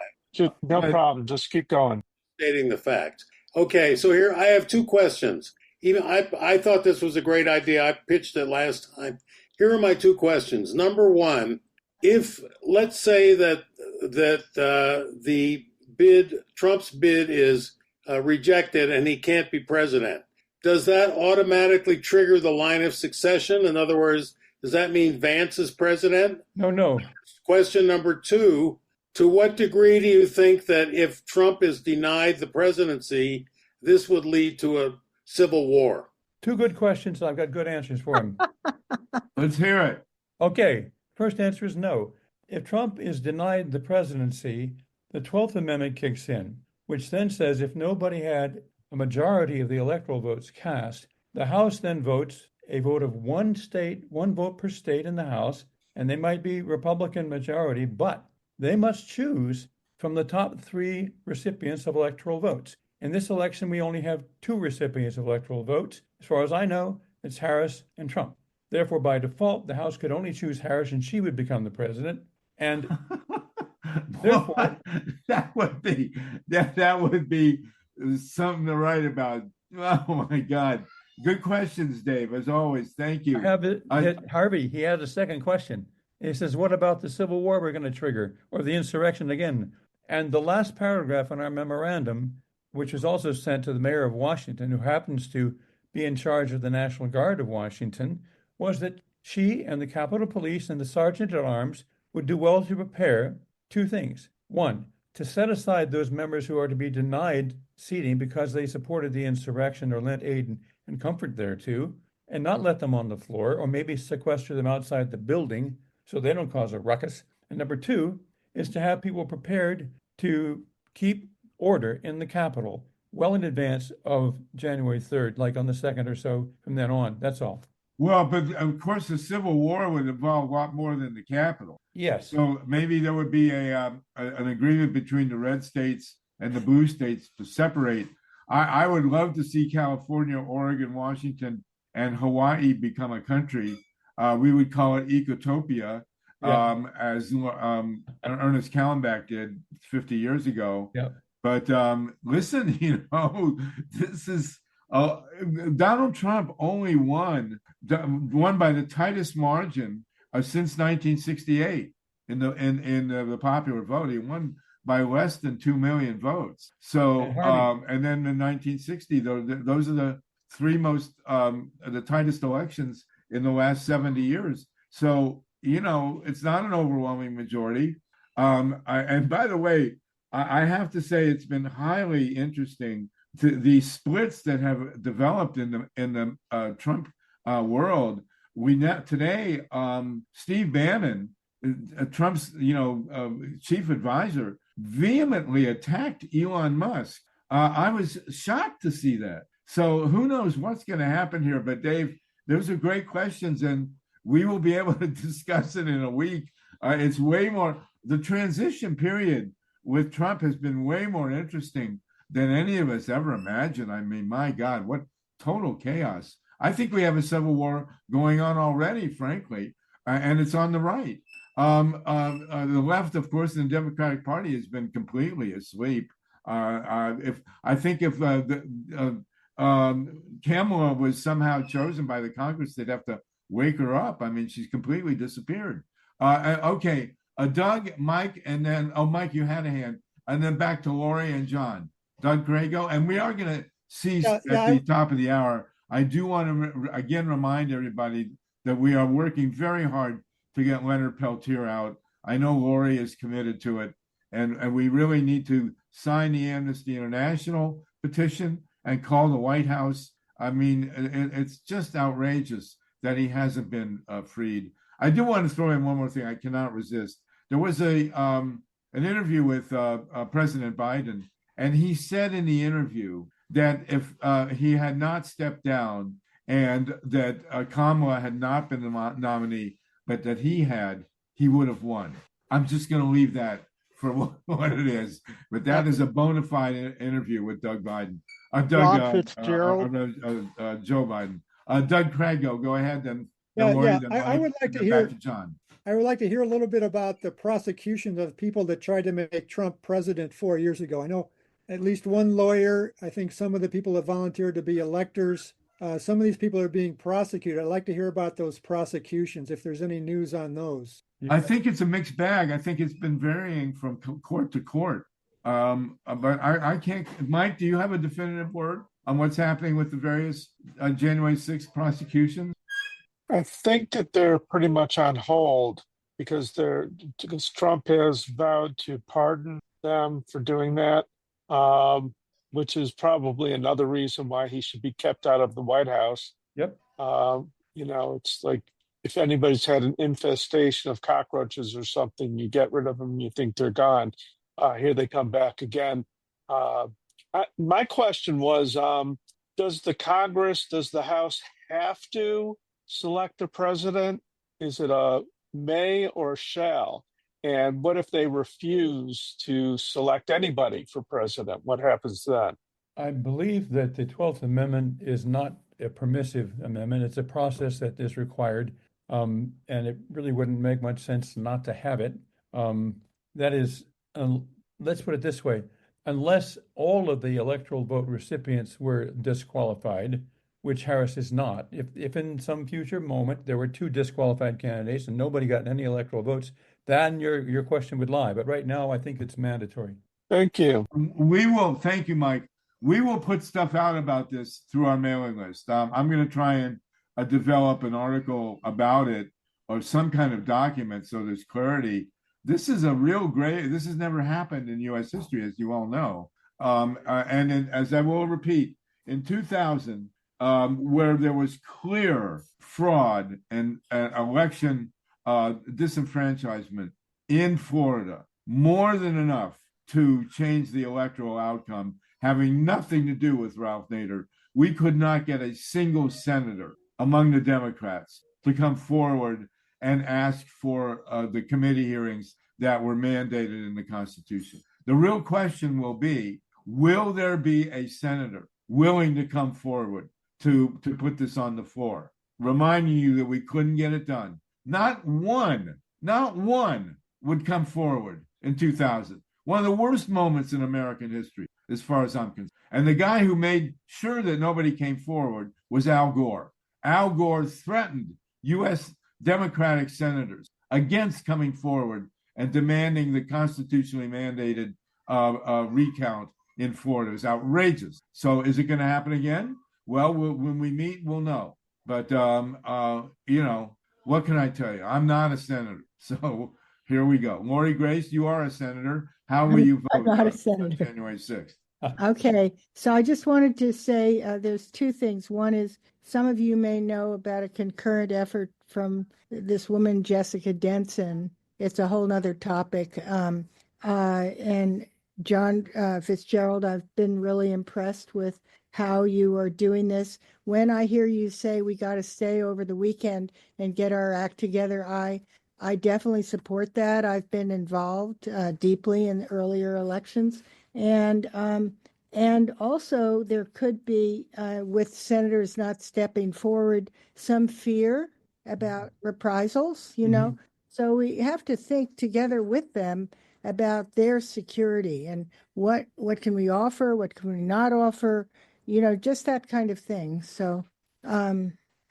No problem. Just keep going. Stating the fact. Okay, so here I have two questions. Even I thought this was a great idea. I pitched it last time. Here are my two questions. Number one, if let's say that the Trump's bid is rejected and he can't be president, does that automatically trigger the line of succession? In other words, does that mean Vance is president? No. Question number two, to what degree do you think that if Trump is denied the presidency, this would lead to a civil war? Two good questions. I've got good answers for him. Let's hear it. Okay. First answer is no. If Trump is denied the presidency, the 12th Amendment kicks in, which then says if nobody had a majority of the electoral votes cast, the House then votes a vote of one vote per state in the House, and they might be Republican majority, but they must choose from the top 3 recipients of electoral votes. In this election, we only have 2 recipients of electoral votes. As far as I know, it's Harris and Trump. Therefore, by default, the House could only choose Harris and she would become the president. And therefore, that would be something to write about. Oh my God. Good questions, Dave, as always. Thank you. Harvey, he had a second question. He says, what about the Civil War we're going to trigger, or the insurrection again? And the last paragraph in our memorandum, which was also sent to the mayor of Washington, who happens to be in charge of the National Guard of Washington, was that she and the Capitol Police and the Sergeant at Arms would do well to prepare 2 things. 1, to set aside those members who are to be denied seating because they supported the insurrection or lent aid and comfort thereto. and not let them on the floor, or maybe sequester them outside the building so they don't cause a ruckus. And number two is to have people prepared to keep order in the Capitol well in advance of January 3rd, like on the 2nd or so from then on. That's all. Well, but of course, the Civil War would involve a lot more than the Capitol. Yes. So maybe there would be an agreement between the red states and the blue states to separate. I would love to see California, Oregon, Washington, and Hawaii become a country. We would call it Ecotopia, as Ernest Callenbach did 50 years ago. Yeah. But listen, this is Donald Trump only won by the tightest margin since 1968 in the popular vote. He won by less than 2 million votes. So, and then in 1960, those are the three most, the tightest elections in the last 70 years. So, it's not an overwhelming majority. And by the way, I have to say it's been highly interesting the splits that have developed in the Trump world. Today, Steve Bannon, Trump's chief advisor, vehemently attacked Elon Musk. I was shocked to see that. So who knows what's going to happen here? But Dave, those are great questions, and we will be able to discuss it in a week. It's way more. The transition period with Trump has been way more interesting than any of us ever imagined. I mean, my God, what total chaos. I think we have a civil war going on already, frankly, and it's on the right. The left, of course, in the Democratic Party has been completely asleep. If Kamala was somehow chosen by the Congress, they'd have to wake her up. I mean, she's completely disappeared. Okay, Doug, Mike, and then, Mike, you had a hand. And then back to Lori and John. Doug Crageo, and we are going to cease at the top of the hour. I do want to again remind everybody that we are working very hard to get Leonard Peltier out. I know Lori is committed to it, and we really need to sign the Amnesty International petition and call the White House. I mean, it's just outrageous that he hasn't been freed. I do want to throw in one more thing. I cannot resist. There was an interview with President Biden, and he said in the interview that if he had not stepped down and that Kamala had not been the nominee, but that he would have won. I'm just going to leave that for what it is. But that is a bona fide interview with Doug Biden. Fitzgerald. Joe Biden. Doug Crageo, go ahead then. I would like to hear. Back to John. I would like to hear a little bit about the prosecution of people that tried to make Trump president 4 years ago. I know at least one lawyer. I think some of the people have volunteered to be electors. Some of these people are being prosecuted. I'd like to hear about those prosecutions, if there's any news on those. I think it's a mixed bag. I think it's been varying from court to court. But I can't. Mike, do you have a definitive word on what's happening with the various January 6th prosecutions? I think that they're pretty much on hold because Trump has vowed to pardon them for doing that, which is probably another reason why he should be kept out of the White House. Yep. It's like if anybody's had an infestation of cockroaches or something, you get rid of them, you think they're gone. Here they come back again. My question was, does the House have to select the president? Is it a may or shall? And what if they refuse to select anybody for president? What happens then? I believe that the 12th Amendment is not a permissive amendment. It's a process that is required, and it really wouldn't make much sense not to have it. That is, let's put it this way, unless all of the electoral vote recipients were disqualified, which Harris is not. If in some future moment there were two disqualified candidates and nobody got any electoral votes, then your question would lie. But right now, I think it's mandatory. Thank you. Thank you, Mike. We will put stuff out about this through our mailing list. I'm going to try and develop an article about it or some kind of document so there's clarity. This is this has never happened in U.S. history, as you all know. As I will repeat, in 2000, where there was clear fraud and election disenfranchisement in Florida, more than enough to change the electoral outcome, having nothing to do with Ralph Nader. We could not get a single senator among the Democrats to come forward and ask for the committee hearings that were mandated in the Constitution. The real question will be, will there be a senator willing to come forward to put this on the floor? Reminding you that we couldn't get it done. Not one would come forward in 2000. One of the worst moments in American history, as far as I'm concerned. And the guy who made sure that nobody came forward was Al Gore. Al Gore threatened U.S. Democratic senators against coming forward and demanding the constitutionally mandated recount in Florida. It was outrageous. So is it going to happen again? Well, when we meet, we'll know. But, you know, what can I tell you? I'm not a senator. So here we go. Lori Grace, you are a senator. How will you vote I'm not a senator. on January 6th? Okay, so I just wanted to say there's two things. One is some of you may know about a concurrent effort from this woman, Jessica Denson. It's a whole nother topic. And John Fitzgerald, I've been really impressed with how you are doing this. When I hear you say we got to stay over the weekend and get our act together, I definitely support that. I've been involved deeply in earlier elections. And also there could be, with senators not stepping forward, some fear about reprisals, you know. So we have to think together with them about their security and what can we offer, what can we not offer, you know, just that kind of thing. So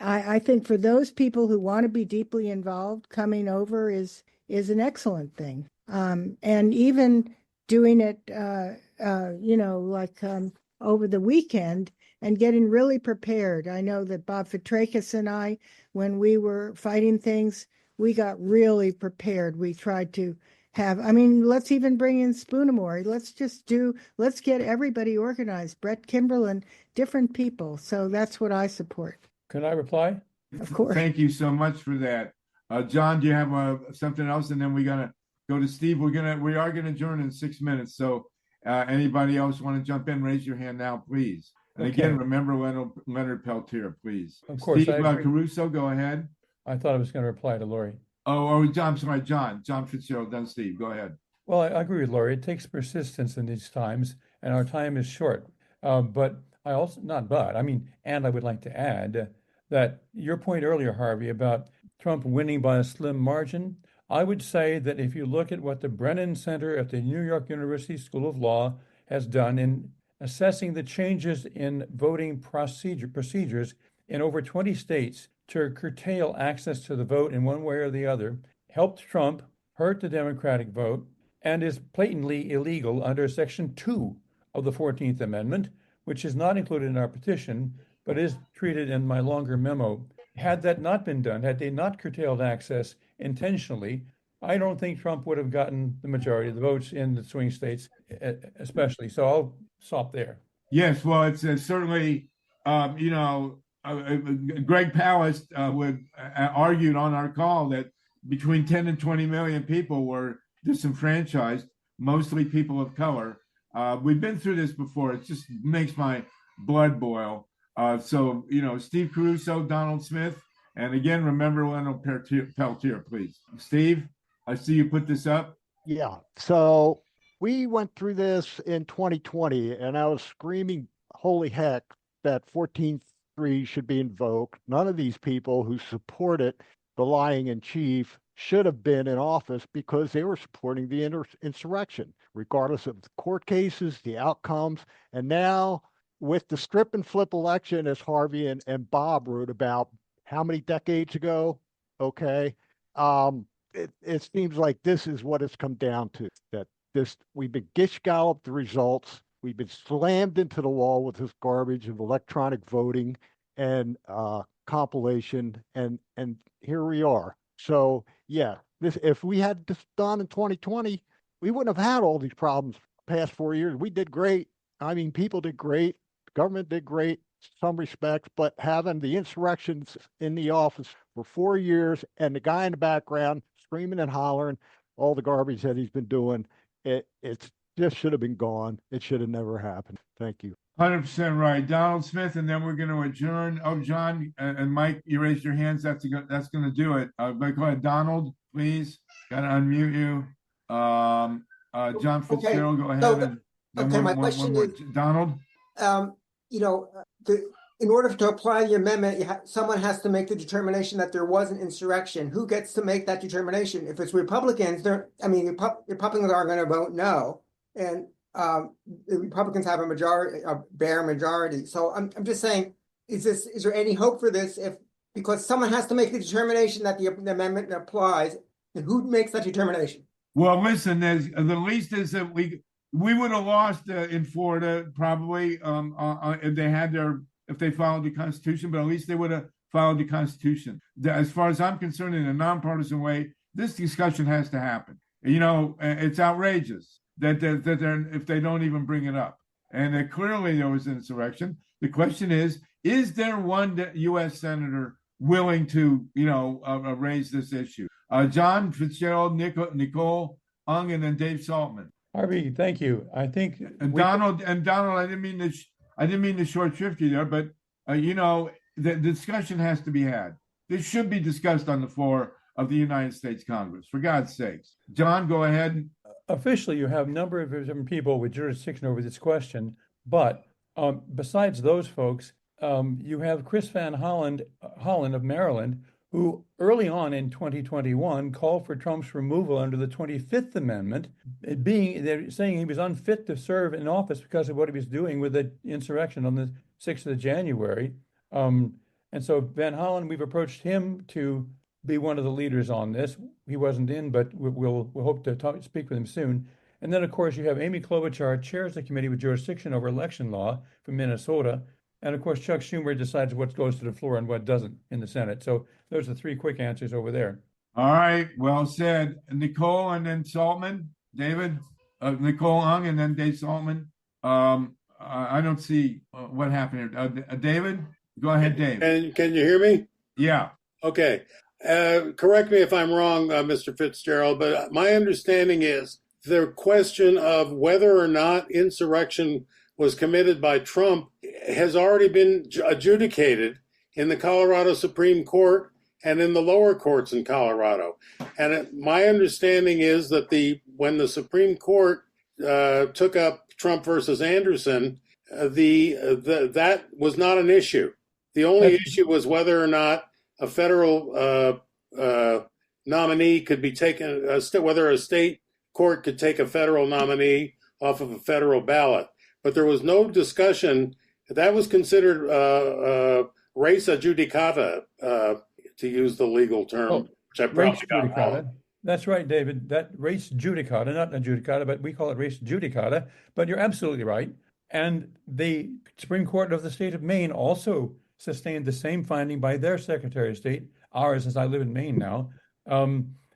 I think for those people who want to be deeply involved, coming over is an excellent thing. And even doing it, you know, like over the weekend and getting really prepared. I know that Bob Fitrakis and I, when we were fighting things, we got really prepared. We tried to have, I mean, let's even bring in Spoonemore. Let's get everybody organized. Brett Kimberlin, different people. So that's what I support. Can I reply? Of course. Thank you so much for that. John, do you have something else? And then we're going to go to Steve. We are going to adjourn in 6 minutes. So anybody else want to jump in, raise your hand now, please. And Okay. again, remember Leonard Peltier, please. Of course. Steve Caruso, go ahead. I thought I was going to reply to Lori. I'm sorry, John Fitzgerald, then Steve, go ahead. Well, I agree with Lori. It takes persistence in these times, and our time is short. But I also, and I would like to add that your point earlier, Harvey, about Trump winning by a slim margin, I would say that if you look at what the Brennan Center at the New York University School of Law has done in assessing the changes in voting procedures in over 20 states to curtail access to the vote in one way or the other, helped Trump, hurt the Democratic vote, and is blatantly illegal under Section 2 of the 14th Amendment, which is not included in our petition, but is treated in my longer memo. Had that not been done, had they not curtailed access intentionally, I don't think Trump would have gotten the majority of the votes in the swing states, especially. So I'll stop there. Yes, well, it's certainly, you know, Greg Palast argued on our call that between 10 and 20 million people were disenfranchised, mostly people of color. We've been through this before. It just makes my blood boil. So, you know, Steve Caruso, Donald Smith, and again, remember Leonard Peltier, please. Steve, I see you put this up. Yeah. So we went through this in 2020, and I was screaming, holy heck, that 14th should be invoked. None of these people who supported the lying in chief should have been in office because they were supporting the insurrection, regardless of the court cases, the outcomes. And now with the strip and flip election, as Harvey and Bob wrote about how many decades ago, okay, it seems like this is what it's come down to, that we've been gish-galloped the results. We've been slammed into the wall with this garbage of electronic voting and compilation, and here we are. So yeah, if we had this done in 2020, we wouldn't have had all these problems the past 4 years. We did great. I mean, people did great. The government did great. some respects, but having the insurrections in the office for 4 years and the guy in the background screaming and hollering all the garbage that he's been doing, it's just should have been gone. It should have never happened. Thank you. 100% right. Donald Smith, and then we're going to adjourn. Oh, John and Mike, you raised your hands. That's going to do it. But go ahead, Donald, please. Got to unmute you. John Fitzgerald, go ahead. So, okay, my question is, Donald. In order to apply the amendment, someone has to make the determination that there was an insurrection. Who gets to make that determination? If it's Republicans, Republicans are going to vote no, and the Republicans have a bare majority. So I'm just saying, is there any hope for this? Because someone has to make the determination that the amendment applies, and who makes that determination? Well, listen, the least is that we would have lost in Florida probably if they followed the Constitution, but at least they would have followed the Constitution. As far as I'm concerned, in a nonpartisan way, this discussion has to happen. It's outrageous that if they don't even bring it up. And clearly there was an insurrection. The question is there one U.S. senator willing to, raise this issue? John Fitzgerald, Nicole Ung, and then Dave Saltman. Harvey, thank you. I think Donald, I didn't mean to short shrift you there, but the discussion has to be had. This should be discussed on the floor of the United States Congress, for God's sakes. John, go ahead. Officially, you have a number of different people with jurisdiction over this question, but besides those folks, you have Chris Van Hollen of Maryland, who early on in 2021 called for Trump's removal under the 25th Amendment, they're saying he was unfit to serve in office because of what he was doing with the insurrection on the 6th of January. And so Van Hollen, we've approached him to be one of the leaders on this. He wasn't in, but we'll hope to speak with him soon. And then, of course, you have Amy Klobuchar, chairs the committee with jurisdiction over election law from Minnesota. And of course, Chuck Schumer decides what goes to the floor and what doesn't in the Senate. So those are three quick answers over there. All right, well said. Nicole and then Saltman. David, Nicole Ung and then Dave Saltman. I don't see what happened here. David, go ahead, Dave. And can you hear me? Yeah. Okay. Correct me if I'm wrong, Mr. Fitzgerald, but my understanding is the question of whether or not insurrection was committed by Trump has already been adjudicated in the Colorado Supreme Court and in the lower courts in Colorado. And my understanding is that when the Supreme Court took up Trump versus Anderson, that was not an issue. The only issue was whether or not a federal nominee could be taken, whether a state court could take a federal nominee off of a federal ballot. But there was no discussion. That was considered res judicata, to use the legal term, which I probably got wrong. That's right, David. That res judicata, not adjudicata, but we call it res judicata. But you're absolutely right. And the Supreme Court of the state of Maine also sustained the same finding by their Secretary of State, ours, as I live in Maine now.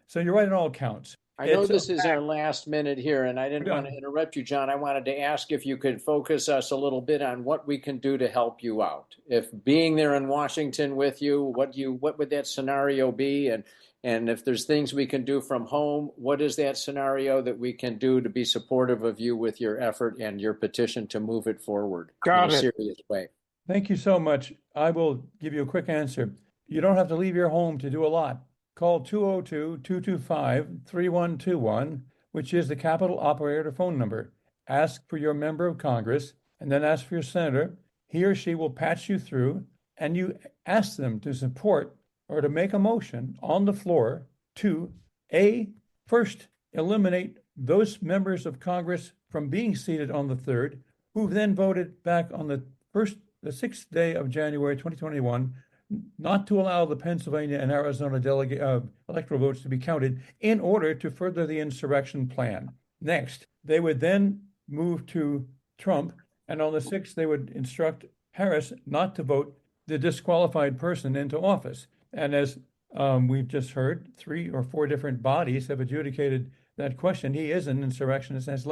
So you're right on all counts. I know this is our last minute here, and I didn't want to interrupt you, John. I wanted to ask if you could focus us a little bit on what we can do to help you out. If being there in Washington with you, what would that scenario be? And if there's things we can do from home, what is that scenario that we can do to be supportive of you with your effort and your petition to move it forward in a serious way? Thank you so much. I will give you a quick answer. You don't have to leave your home to do a lot. Call 202-225-3121, which is the Capitol operator phone number. Ask for your member of Congress and then ask for your senator. He or she will patch you through, and you ask them to support or to make a motion on the floor to first eliminate those members of Congress from being seated on the 3rd, who then voted back on the 6th day of January 2021, not to allow the Pennsylvania and Arizona electoral votes to be counted in order to further the insurrection plan. Next, they would then move to Trump, and on the 6th, they would instruct Harris not to vote the disqualified person into office. And as we've just heard, 3 or 4 different bodies have adjudicated that question. He is an insurrectionist, as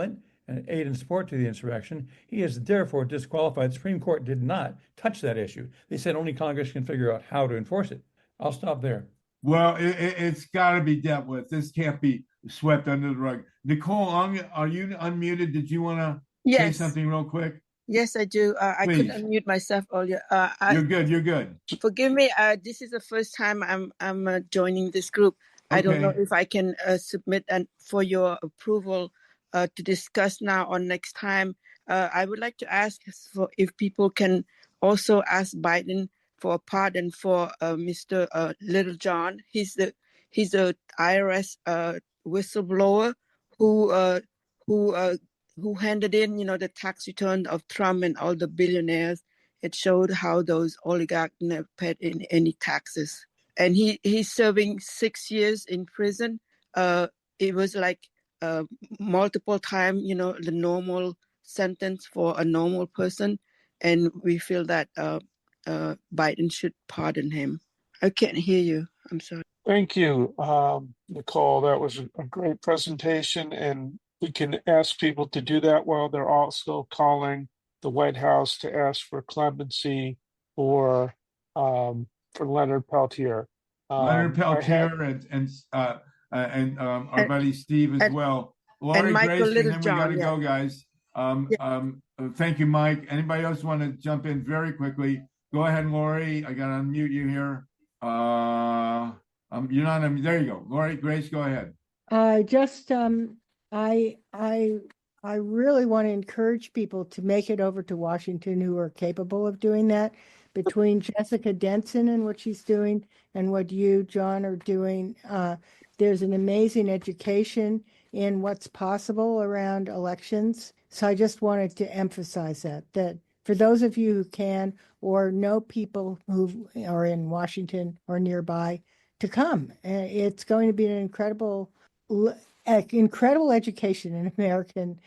and aid and support to the insurrection. He is therefore disqualified. The Supreme Court did not touch that issue. They said only Congress can figure out how to enforce it. I'll stop there. Well, it's got to be dealt with. This can't be swept under the rug. Nicole, are you unmuted? Did you want to say something real quick? Yes, I do. I couldn't Please. unmute myself earlier. You're good. You're good. Forgive me. This is the first time I'm joining this group. I don't know Okay. if I can submit for your approval to discuss now or next time. I would like to ask for if people can also ask Biden for a pardon for Mr. Littlejohn. He's a IRS whistleblower who handed in, the tax return of Trump and all the billionaires. It showed how those oligarchs never paid any taxes. And he's serving 6 years in prison. It was like multiple times, the normal sentence for a normal person. And we feel that Biden should pardon him. I can't hear you. I'm sorry. Thank you, Nicole. That was a great presentation, and we can ask people to do that while they're also calling the White House to ask for clemency for Leonard Peltier. Leonard Peltier and our buddy Steve as well. Laurie, Grace, and then we got to go, guys. Thank you, Mike. Anybody else want to jump in very quickly? Go ahead, Laurie. I got to unmute you here. You're not on. There you go, Laurie. Grace, go ahead. I really want to encourage people to make it over to Washington who are capable of doing that. Between Jessica Denson and what she's doing and what you, John, are doing, there's an amazing education in what's possible around elections. So I just wanted to emphasize that for those of you who can or know people who are in Washington or nearby, to come. It's going to be an incredible education in American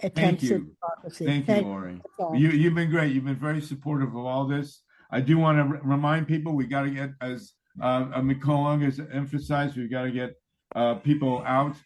attempts at democracy. Thank you, Laurie. You've been great. You've been very supportive of all this. I do want to remind people we got to get, as Nicole has emphasized, we've got to get people out,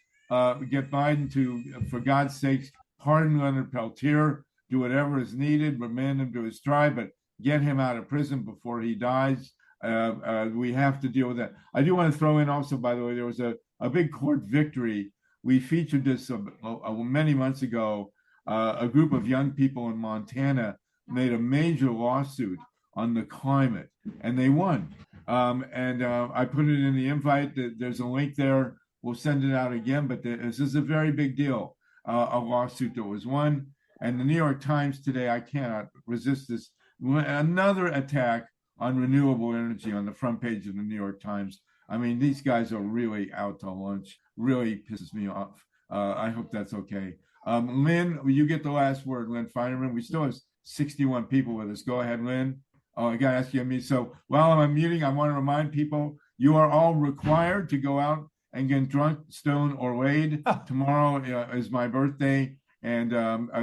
get Biden to, for God's sakes, pardon Leonard Peltier, do whatever is needed, remand him to his tribe, but get him out of prison before he dies. We have to deal with that. I do want to throw in also, by the way, there was a big court victory. We featured this many months ago. A group of young people in Montana made a major lawsuit on the climate, and they won. I put it in the invite. There's a link there. We'll send it out again, but this is a very big deal, a lawsuit that was won. And the New York Times today, I cannot resist this, another attack on renewable energy on the front page of the New York Times. I mean, these guys are really out to lunch. Really pisses me off. I hope that's okay. Lynn, you get the last word, Lynn Feinerman. We still have 61 people with us. Go ahead, Lynn. Oh, I got to ask you me. So while I'm unmuting, I want to remind people, you are all required to go out and get drunk, stoned, or laid. Tomorrow is my birthday, and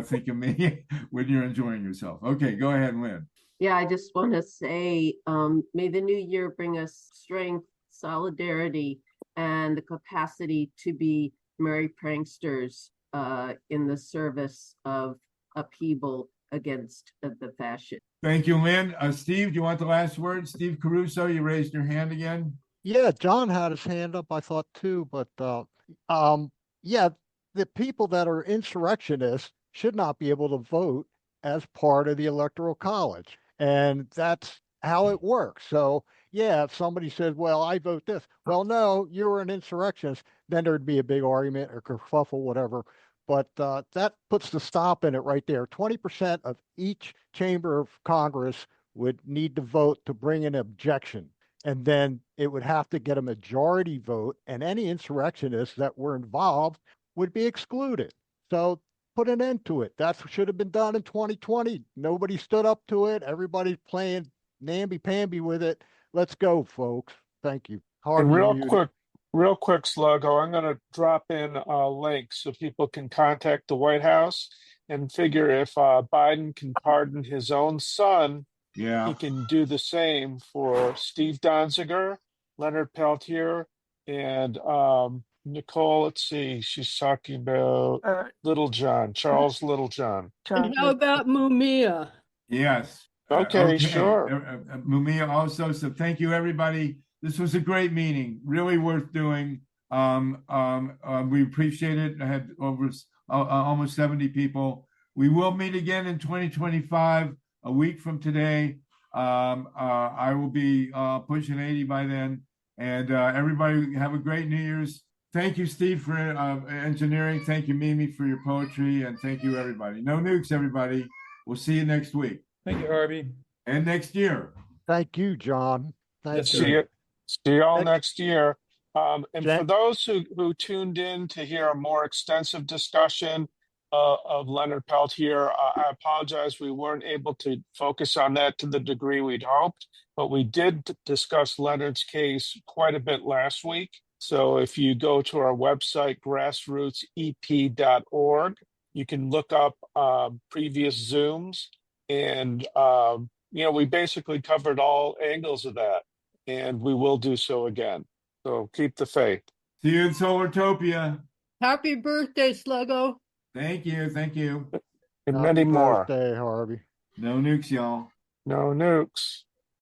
think of me when you're enjoying yourself. Okay, go ahead, Lynn. Yeah, I just want to say, may the new year bring us strength, solidarity, and the capacity to be merry pranksters in the service of upheaval against the fascist. Thank you, Lynn. Steve, do you want the last word? Steve Caruso, you raised your hand again. Yeah, John had his hand up, I thought too, but yeah, the people that are insurrectionists should not be able to vote as part of the Electoral College. And that's how it works. So yeah, if somebody says, well, I vote this, well, no, you're an insurrectionist, then there'd be a big argument or kerfuffle, whatever. But that puts the stop in it right there. 20% of each chamber of Congress would need to vote to bring an objection. And then it would have to get a majority vote, and any insurrectionists that were involved would be excluded. So put an end to it. That should have been done in 2020. Nobody stood up to it. Everybody's playing namby-pamby with it. Let's go, folks. Thank you. And real quick, Sluggo, I'm going to drop in a link so people can contact the White House and figure if Biden can pardon his own son, he can do the same for Steve Donziger, Leonard Peltier, and Nicole, let's see. She's talking about Littlejohn, Charles Littlejohn. And how about Mumia? Yes. Okay, sure. Mumia also. So thank you, everybody. This was a great meeting, really worth doing. We appreciate it. I had over almost 70 people. We will meet again in 2025, a week from today. I will be pushing 80 by then. And everybody have a great New Year's. Thank you, Steve, for engineering. Thank you, Mimi, for your poetry. And thank you, everybody. No nukes, everybody. We'll see you next week. Thank you, Harvey. And next year. Thank you, John. Thank See you. you all next year. And for those who tuned in to hear a more extensive discussion of Leonard Peltier, I apologize we weren't able to focus on that to the degree we'd hoped, but we did discuss Leonard's case quite a bit last week. So if you go to our website, grassrootsep.org, you can look up previous Zooms. And, we basically covered all angles of that, and we will do so again. So keep the faith. See you in Solartopia. Happy birthday, Sluggo. Thank you. Thank you. And many more. Happy birthday, Harvey. No nukes, y'all. No nukes.